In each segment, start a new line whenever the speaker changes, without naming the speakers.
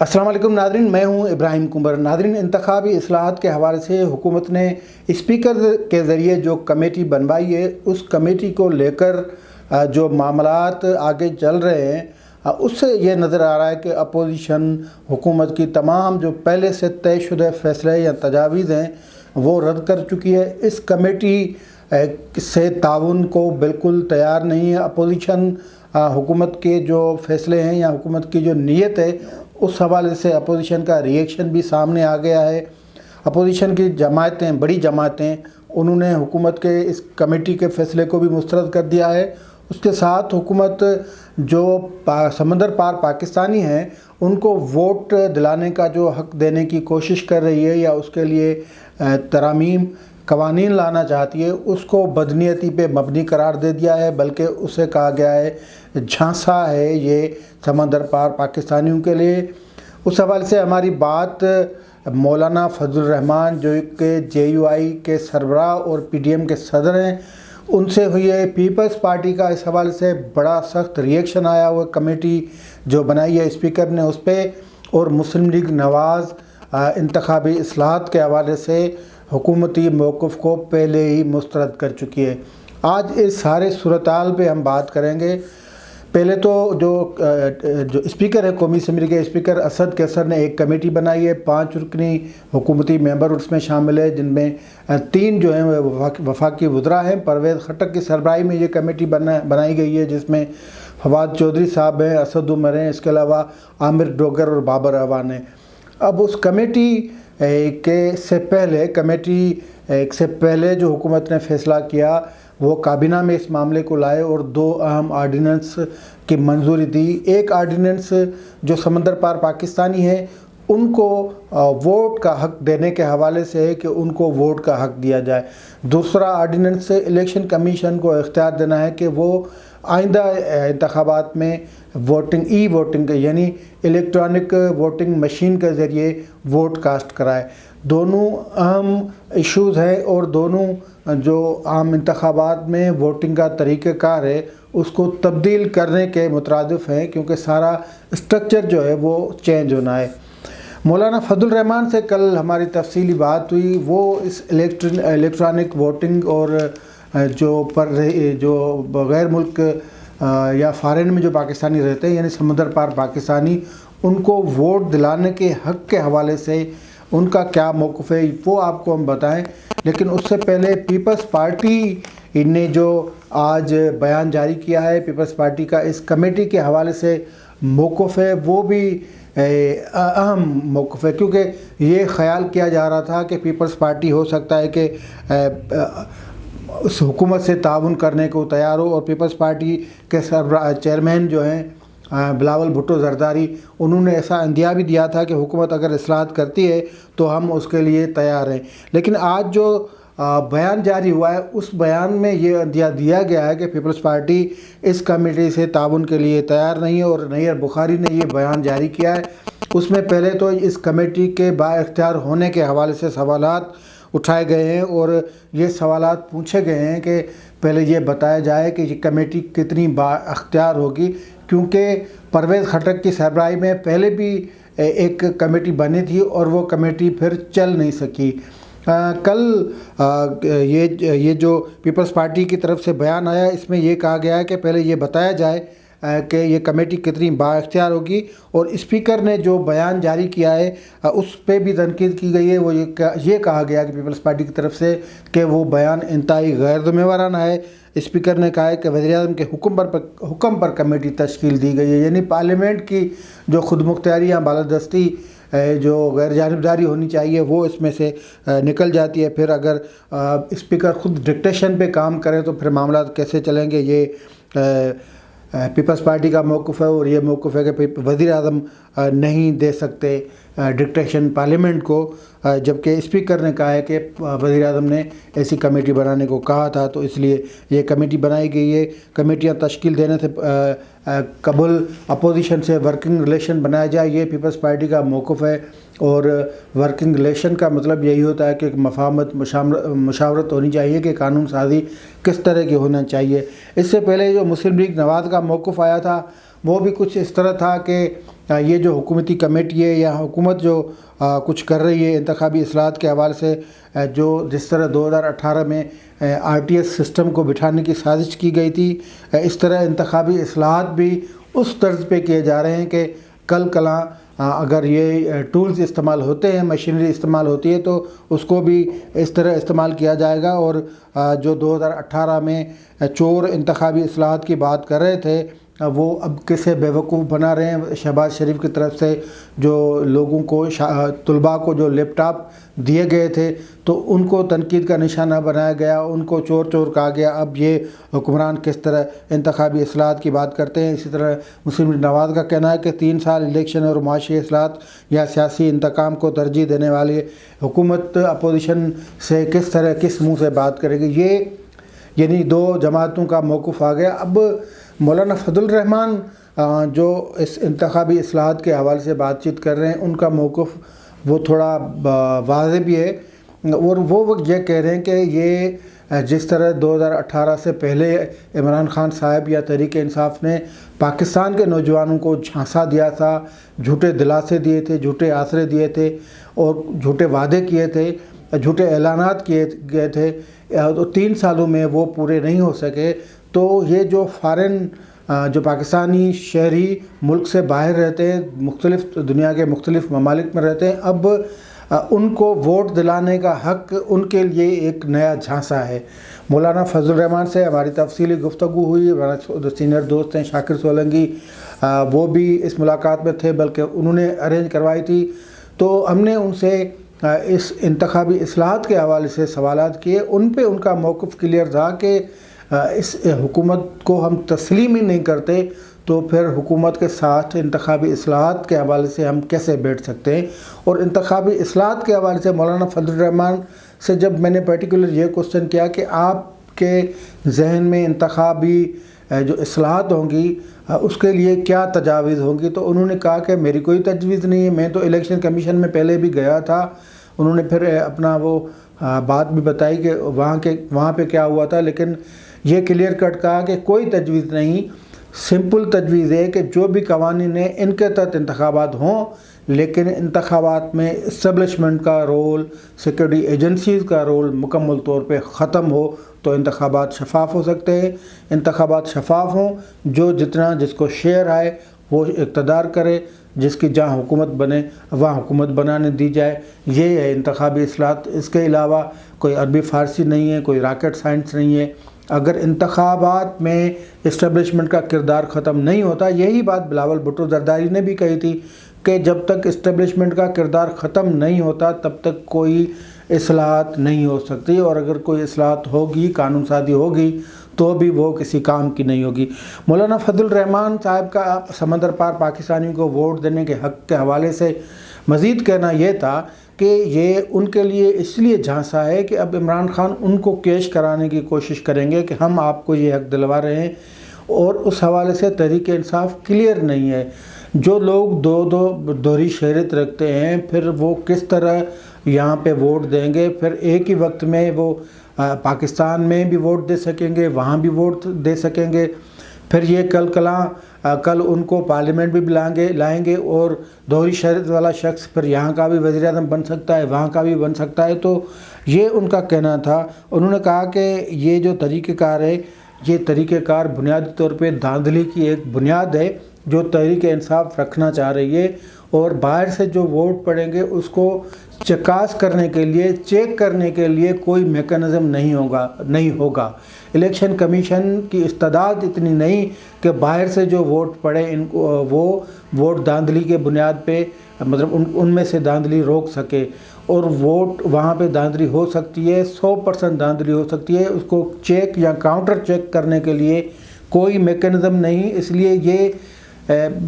السلام علیکم ناظرین، میں ہوں ابراہیم کمبر۔ ناظرین، انتخابی اصلاحات کے حوالے سے حکومت نے اسپیکر کے ذریعے جو کمیٹی بنوائی ہے، اس کمیٹی کو لے کر جو معاملات آگے چل رہے ہیں، اس سے یہ نظر آ رہا ہے کہ اپوزیشن حکومت کی تمام جو پہلے سے طے شدہ فیصلے یا تجاویز ہیں وہ رد کر چکی ہے۔ اس کمیٹی سے تعاون کو بالکل تیار نہیں ہے۔ اپوزیشن حکومت کے جو فیصلے ہیں یا حکومت کی جو نیت ہے، اس حوالے سے اپوزیشن کا ریئیکشن بھی سامنے آ گیا ہے۔ اپوزیشن کی جماعتیں، بڑی جماعتیں، انہوں نے حکومت کے اس کمیٹی کے فیصلے کو بھی مسترد کر دیا ہے۔ اس کے ساتھ حکومت جو سمندر پار پاکستانی ہیں ان کو ووٹ دلانے کا جو حق دینے کی کوشش کر رہی ہے یا اس کے لیے ترامیم قوانین لانا چاہتی ہے، اس کو بدنیتی پہ مبنی قرار دے دیا ہے، بلکہ اسے کہا گیا ہے جھانسا ہے یہ سمندر پار پاکستانیوں کے لیے۔ اس حوالے سے ہماری بات مولانا فضل الرحمان جو کہ JUI کے سربراہ اور PDM کے صدر ہیں ان سے ہوئی ہے۔ پیپلز پارٹی کا اس حوالے سے بڑا سخت ریئیکشن آیا ہوا کمیٹی جو بنائی ہے اسپیکر نے اس پہ، اور مسلم لیگ نواز انتخابی اصلاحات کے حوالے سے حکومتی موقف کو پہلے ہی مسترد کر چکی ہے۔ آج اس سارے صورتحال پہ ہم بات کریں گے۔ پہلے تو جو اسپیکر ہے، قومی اسمبلی کے اسپیکر اسد کیسر نے ایک کمیٹی بنائی ہے، 5 رکنی حکومتی ممبر اس میں شامل ہے، جن میں 3 جو ہیں وفاقی وزراء ہیں۔ پرویز خٹک کی سربراہی میں یہ کمیٹی بنائی گئی ہے، جس میں فواد چودھری صاحب ہیں، اسد عمر ہیں، اس کے علاوہ عامر ڈوگر اور بابر اعوان ہیں۔ اب اس کمیٹی سے پہلے جو حکومت نے فیصلہ کیا وہ کابینہ میں اس معاملے کو لائے اور 2 اہم آرڈیننس کی منظوری دی۔ ایک آرڈیننس جو سمندر پار پاکستانی ہے ان کو ووٹ کا حق دینے کے حوالے سے ہے کہ ان کو ووٹ کا حق دیا جائے۔ دوسرا آرڈیننس الیکشن کمیشن کو اختیار دینا ہے کہ وہ آئندہ انتخابات میں ای ووٹنگ یعنی الیکٹرانک ووٹنگ مشین کے ذریعے ووٹ کاسٹ کرائے۔ دونوں اہم ایشوز ہیں اور دونوں جو عام انتخابات میں ووٹنگ کا طریقہ کار ہے اس کو تبدیل کرنے کے مترادف ہیں، کیونکہ سارا اسٹرکچر جو ہے وہ چینج ہونا ہے۔ مولانا فضل الرحمان سے کل ہماری تفصیلی بات ہوئی۔ وہ اس الیکٹرانک ووٹنگ اور جو غیر ملک یا فارن میں جو پاکستانی رہتے ہیں یعنی سمندر پار پاکستانی، ان کو ووٹ دلانے کے حق کے حوالے سے ان کا کیا موقف ہے وہ آپ کو ہم بتائیں۔ لیکن اس سے پہلے پیپلز پارٹی نے جو آج بیان جاری کیا ہے، پیپلز پارٹی کا اس کمیٹی کے حوالے سے موقف ہے، وہ بھی اہم موقف ہے، کیونکہ یہ خیال کیا جا رہا تھا کہ پیپلز پارٹی ہو سکتا ہے کہ اس حکومت سے تعاون کرنے کو تیار ہو، اور پیپلز پارٹی کے چیئرمین جو ہیں بلاول بھٹو زرداری، انہوں نے ایسا اندیا بھی دیا تھا کہ حکومت اگر اصلاحات کرتی ہے تو ہم اس کے لیے تیار ہیں۔ لیکن آج جو بیان جاری ہوا ہے اس بیان میں یہ اندیا دیا گیا ہے کہ پیپلز پارٹی اس کمیٹی سے تعاون کے لیے تیار نہیں ہے، اور نیر بخاری نے یہ بیان جاری کیا ہے۔ اس میں پہلے تو اس کمیٹی کے با اختیار ہونے کے حوالے سے سوالات اٹھائے گئے ہیں، اور یہ سوالات پوچھے گئے ہیں کہ پہلے یہ بتایا جائے کہ یہ کمیٹی کتنی با اختیار ہوگی، کیونکہ پرویز خٹک کی سربراہی میں پہلے بھی ایک کمیٹی بنی تھی اور وہ کمیٹی پھر چل نہیں سکی۔ کل یہ جو پیپلز پارٹی کی طرف سے بیان آیا اس میں یہ کہا گیا ہے کہ پہلے یہ بتایا جائے کہ یہ کمیٹی کتنی با اختیار ہوگی، اور اسپیکر نے جو بیان جاری کیا ہے اس پہ بھی تنقید کی گئی ہے۔ وہ یہ کہا گیا کہ پیپلز پارٹی کی طرف سے کہ وہ بیان انتہائی غیر ذمہ وارانہ ہے۔ اسپیکر نے کہا ہے کہ وزیر اعظم کے حکم پر کمیٹی تشکیل دی گئی ہے، یعنی پارلیمنٹ کی جو خود مختاری یا بالادستی جو غیر جانبداری ہونی چاہیے وہ اس میں سے نکل جاتی ہے۔ پھر اگر اسپیکر خود ڈکٹیشن پہ کام کریں تو پھر معاملات کیسے چلیں گے، یہ پیپلز پارٹی کا موقف ہے، اور یہ موقف ہے کہ وزیر اعظم نہیں دے سکتے ڈکٹیشن پارلیمنٹ کو، جبکہ اسپیکر نے کہا ہے کہ وزیر اعظم نے ایسی کمیٹی بنانے کو کہا تھا، تو اس لیے یہ کمیٹی بنائی گئی ہے۔ کمیٹیاں تشکیل دینے سے قبل اپوزیشن سے ورکنگ ریلیشن بنایا جائے، یہ پیپلز پارٹی کا موقف ہے، اور ورکنگ ریلیشن کا مطلب یہی ہوتا ہے کہ مفاہمت مشاورت ہونی چاہیے کہ قانون سازی کس طرح کی ہونا چاہیے۔ اس سے پہلے جو مسلم لیگ نواز کا موقف آیا تھا وہ بھی کچھ اس طرح تھا کہ یہ جو حکومتی کمیٹی ہے یا حکومت جو کچھ کر رہی ہے انتخابی اصلاحات کے حوالے سے، جو جس طرح 2018 میں RTS سسٹم کو بٹھانے کی سازش کی گئی تھی، اس طرح انتخابی اصلاحات بھی اس طرز پہ کیے جا رہے ہیں کہ کل کلاں اگر یہ ٹولز استعمال ہوتے ہیں، مشینری استعمال ہوتی ہے، تو اس کو بھی اس طرح استعمال کیا جائے گا۔ اور جو 2018 میں چور انتخابی اصلاحات کی بات کر رہے تھے، وہ اب کسے بیوقوف بنا رہے ہیں۔ شہباز شریف کی طرف سے جو لوگوں کو، طلباء کو جو لیپ ٹاپ دیے گئے تھے، تو ان کو تنقید کا نشانہ بنایا گیا، ان کو چور چور کہا گیا۔ اب یہ حکمران کس طرح انتخابی اصلاحات کی بات کرتے ہیں۔ اسی طرح مسلم لیگ نواز کا کہنا ہے کہ 3 سال الیکشن اور معاشی اصلاحات یا سیاسی انتقام کو ترجیح دینے والی حکومت اپوزیشن سے کس طرح، کس منہ سے بات کرے گی۔ یہ یعنی 2 جماعتوں کا موقف آ گیا۔ اب مولانا فضل الرحمان جو اس انتخابی اصلاحات کے حوالے سے بات چیت کر رہے ہیں، ان کا موقف وہ تھوڑا واضح بھی ہے، اور وہ یہ کہہ رہے ہیں کہ یہ جس طرح 2018 سے پہلے عمران خان صاحب یا تحریک انصاف نے پاکستان کے نوجوانوں کو جھانسا دیا تھا، جھوٹے دلاسے دیے تھے، جھوٹے آسرے دیے تھے، اور جھوٹے وعدے کیے تھے، جھوٹے اعلانات کیے گئے تھے، تو 3 سالوں میں وہ پورے نہیں ہو سکے۔ تو یہ جو فارن جو پاکستانی شہری ملک سے باہر رہتے ہیں، مختلف دنیا کے مختلف ممالک میں رہتے ہیں، اب ان کو ووٹ دلانے کا حق ان کے لیے ایک نیا جھانسا ہے۔ مولانا فضل الرحمان سے ہماری تفصیلی گفتگو ہوئی۔ ہمارا سینئر دوست ہیں شاکر سولنگی، وہ بھی اس ملاقات میں تھے، بلکہ انہوں نے ارینج کروائی تھی۔ تو ہم نے ان سے اس انتخابی اصلاحات کے حوالے سے سوالات کیے۔ ان پہ ان کا موقف کلیئر تھا کہ اس حکومت کو ہم تسلیم ہی نہیں کرتے، تو پھر حکومت کے ساتھ انتخابی اصلاحات کے حوالے سے ہم کیسے بیٹھ سکتے ہیں۔ اور انتخابی اصلاحات کے حوالے سے مولانا فضل الرحمان سے جب میں نے پرٹیکولر یہ کوسچن کیا کہ آپ کے ذہن میں انتخابی جو اصلاحات ہوں گی اس کے لیے کیا تجاویز ہوں گی، تو انہوں نے کہا کہ میری کوئی تجویز نہیں ہے، میں تو الیکشن کمیشن میں پہلے بھی گیا تھا۔ انہوں نے پھر اپنا وہ بات بھی بتائی کہ وہاں پہ کیا ہوا تھا، لیکن یہ کلیئر کٹ کہا کہ کوئی تجویز نہیں، سمپل تجویز ہے کہ جو بھی قوانین ہیں ان کے تحت انتخابات ہوں، لیکن انتخابات میں اسٹیبلشمنٹ کا رول، سیکورٹی ایجنسیز کا رول مکمل طور پہ ختم ہو، تو انتخابات شفاف ہو سکتے ہیں۔ انتخابات شفاف ہوں، جو جتنا جس کو شیئر آئے وہ اقتدار کرے، جس کی جہاں حکومت بنے وہاں حکومت بنانے دی جائے۔ یہ ہے انتخابی اصلاحات۔ اس کے علاوہ کوئی عربی فارسی نہیں ہے، کوئی راکٹ سائنس نہیں ہے۔ اگر انتخابات میں اسٹیبلشمنٹ کا کردار ختم نہیں ہوتا، یہی بات بلاول بھٹو زرداری نے بھی کہی تھی کہ جب تک اسٹیبلشمنٹ کا کردار ختم نہیں ہوتا تب تک کوئی اصلاحات نہیں ہو سکتی، اور اگر کوئی اصلاحات ہوگی، قانون سازی ہوگی، تو بھی وہ کسی کام کی نہیں ہوگی۔ مولانا فضل الرحمان صاحب کا سمندر پار پاکستانیوں کو ووٹ دینے کے حق کے حوالے سے مزید کہنا یہ تھا کہ یہ ان کے لیے اس لیے جھانسا ہے کہ اب عمران خان ان کو کیش کرانے کی کوشش کریں گے کہ ہم آپ کو یہ حق دلوا رہے ہیں، اور اس حوالے سے تحریک انصاف کلیئر نہیں ہے۔ جو لوگ دوہری شہریت رکھتے ہیں، پھر وہ کس طرح یہاں پہ ووٹ دیں گے؟ پھر ایک ہی وقت میں وہ پاکستان میں بھی ووٹ دے سکیں گے، وہاں بھی ووٹ دے سکیں گے؟ پھر یہ کل ان کو پارلیمنٹ بھی لائیں گے، اور دوہری شہریت والا شخص پھر یہاں کا بھی وزیر اعظم بن سکتا ہے، وہاں کا بھی بن سکتا ہے۔ تو یہ ان کا کہنا تھا۔ انہوں نے کہا کہ یہ جو طریقہ کار ہے، یہ طریقہ کار بنیادی طور پہ دھاندلی کی ایک بنیاد ہے جو تحریک انصاف رکھنا چاہ رہی ہے، اور باہر سے جو ووٹ پڑیں گے اس کو چکاس کرنے کے لیے، چیک کرنے کے لیے کوئی میکانزم نہیں ہوگا۔ الیکشن کمیشن کی استعداد اتنی نہیں کہ باہر سے جو ووٹ پڑے ان کو وہ ووٹ دھاندلی کے بنیاد پہ، مطلب ان میں سے دھاندلی روک سکے، اور ووٹ وہاں پہ دھاندلی ہو سکتی ہے، 100% دھاندلی ہو سکتی ہے، اس کو چیک یا کاؤنٹر چیک کرنے کے لیے کوئی میکانزم نہیں۔ اس لیے یہ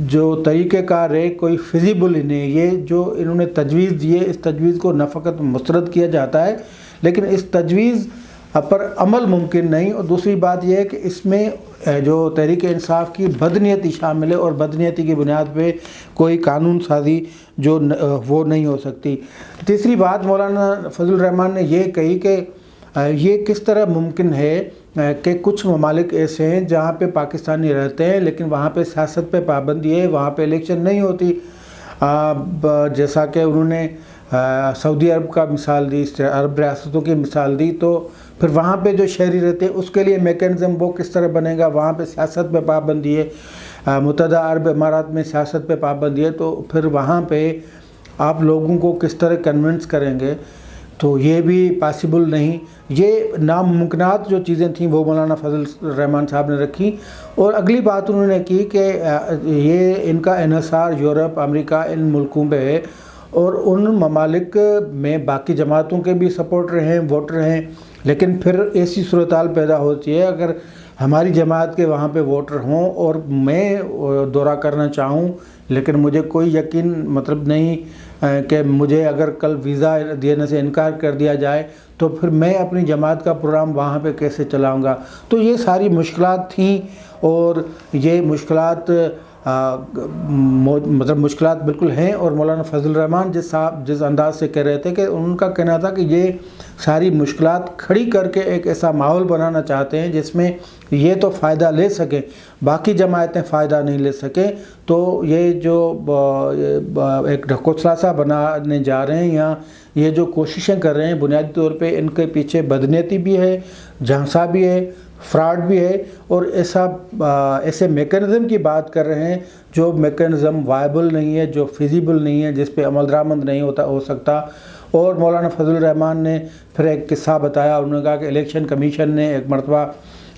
جو طریقہ کار ہے کوئی فیزیبل ہی نہیں۔ یہ جو انہوں نے تجویز دی ہے، اس تجویز کو نہ فقط مسترد کیا جاتا ہے، لیکن اس تجویز پر عمل ممکن نہیں۔ اور دوسری بات یہ ہے کہ اس میں جو تحریک انصاف کی بدنیتی شامل ہے، اور بدنیتی کی بنیاد پہ کوئی قانون سازی جو وہ نہیں ہو سکتی۔ تیسری بات مولانا فضل الرحمان نے یہ کہی کہ یہ کس طرح ممکن ہے کہ کچھ ممالک ایسے ہیں جہاں پہ پاکستانی رہتے ہیں لیکن وہاں پہ سیاست پہ پابندی ہے، وہاں پہ الیکشن نہیں ہوتی، جیسا کہ انہوں نے سعودی عرب کا مثال دی، عرب ریاستوں کی مثال دی، تو پھر وہاں پہ جو شہری رہتے ہیں اس کے لیے میکینزم وہ کس طرح بنے گا؟ وہاں پہ سیاست پہ پابندی ہے، متحدہ عرب امارات میں سیاست پہ پابندی ہے، تو پھر وہاں پہ آپ لوگوں کو کس طرح کنونس کریں گے؟ تو یہ بھی پاسبل نہیں۔ یہ ناممکنات جو چیزیں تھیں وہ مولانا فضل الرحمان صاحب نے رکھی، اور اگلی بات انہوں نے کی کہ یہ ان کا انحصار یورپ، امریکہ، ان ملکوں پہ ہے، اور ان ممالک میں باقی جماعتوں کے بھی سپورٹر ہیں، ووٹر ہیں، لیکن پھر ایسی صورتحال پیدا ہوتی ہے اگر ہماری جماعت کے وہاں پہ ووٹر ہوں اور میں دورہ کرنا چاہوں لیکن مجھے کوئی یقین نہیں کہ مجھے اگر کل ویزا دینے سے انکار کر دیا جائے تو پھر میں اپنی جماعت کا پروگرام وہاں پہ کیسے چلاؤں گا؟ تو یہ ساری مشکلات تھیں، اور یہ مشکلات مشکلات بالکل ہیں، اور مولانا فضل الرحمان جس انداز سے کہہ رہے تھے کہ ان کا کہنا تھا کہ یہ ساری مشکلات کھڑی کر کے ایک ایسا ماحول بنانا چاہتے ہیں جس میں یہ تو فائدہ لے سکیں، باقی جماعتیں فائدہ نہیں لے سکیں، تو یہ جو ایک ڈھکوسلا سا بنانے جا رہے ہیں، یا یہ جو کوششیں کر رہے ہیں بنیادی طور پہ ان کے پیچھے بدنیتی بھی ہے، جھانسا بھی ہے، فراڈ بھی ہے، اور ایسے میکینزم کی بات کر رہے ہیں جو میکینزم وائبل نہیں ہے، جو فیزیبل نہیں ہے، جس پہ عمل درآمد نہیں ہو سکتا۔ اور مولانا فضل الرحمان نے پھر ایک قصہ بتایا، انہوں نے کہا کہ الیکشن کمیشن نے ایک مرتبہ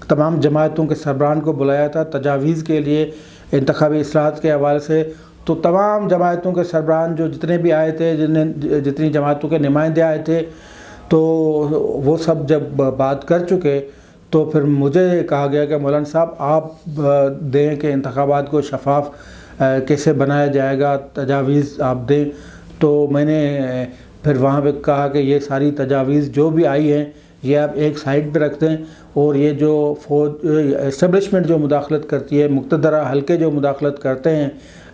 تمام جماعتوں کے سربراہان کو بلایا تھا تجاویز کے لیے انتخابی اصلاحات کے حوالے سے، تو تمام جماعتوں کے سربراہان جو جتنے بھی آئے تھے، جتنی جماعتوں کے نمائندے آئے تھے، تو وہ سب جب بات کر چکے تو پھر مجھے کہا گیا کہ مولانا صاحب آپ دیں کہ انتخابات کو شفاف کیسے بنایا جائے گا، تجاویز آپ دیں۔ تو میں نے پھر وہاں پہ کہا کہ یہ ساری تجاویز جو بھی آئی ہیں یہ آپ ایک سائڈ پہ رکھ دیں، اور یہ جو اسٹیبلشمنٹ جو مداخلت کرتی ہے، مقتدرہ حلقے جو مداخلت کرتے ہیں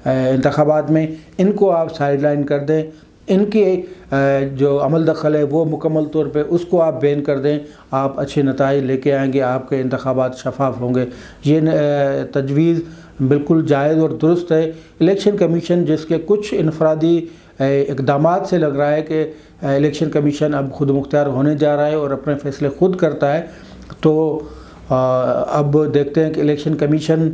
انتخابات میں، ان کو آپ سائیڈ لائن کر دیں، ان کی جو عمل دخل ہے وہ مکمل طور پہ اس کو آپ بین کر دیں، آپ اچھے نتائج لے کے آئیں گے، آپ کے انتخابات شفاف ہوں گے۔ یہ تجویز بالکل جائز اور درست ہے۔ الیکشن کمیشن جس کے کچھ انفرادی اقدامات سے لگ رہا ہے کہ الیکشن کمیشن اب خود مختار ہونے جا رہا ہے اور اپنے فیصلے خود کرتا ہے، تو اب دیکھتے ہیں کہ الیکشن کمیشن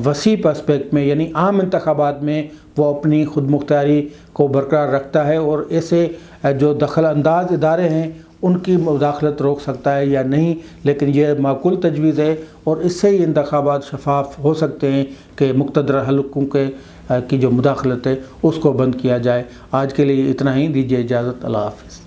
وسیع پرسپیکٹ میں یعنی عام انتخابات میں وہ اپنی خود مختاری کو برقرار رکھتا ہے، اور ایسے جو دخل انداز ادارے ہیں ان کی مداخلت روک سکتا ہے یا نہیں، لیکن یہ معقول تجویز ہے، اور اس سے ہی انتخابات شفاف ہو سکتے ہیں کہ مقتدر حلقوں کی جو مداخلت ہے اس کو بند کیا جائے۔ آج کے لیے اتنا ہی، دیجیے اجازت، اللہ حافظ۔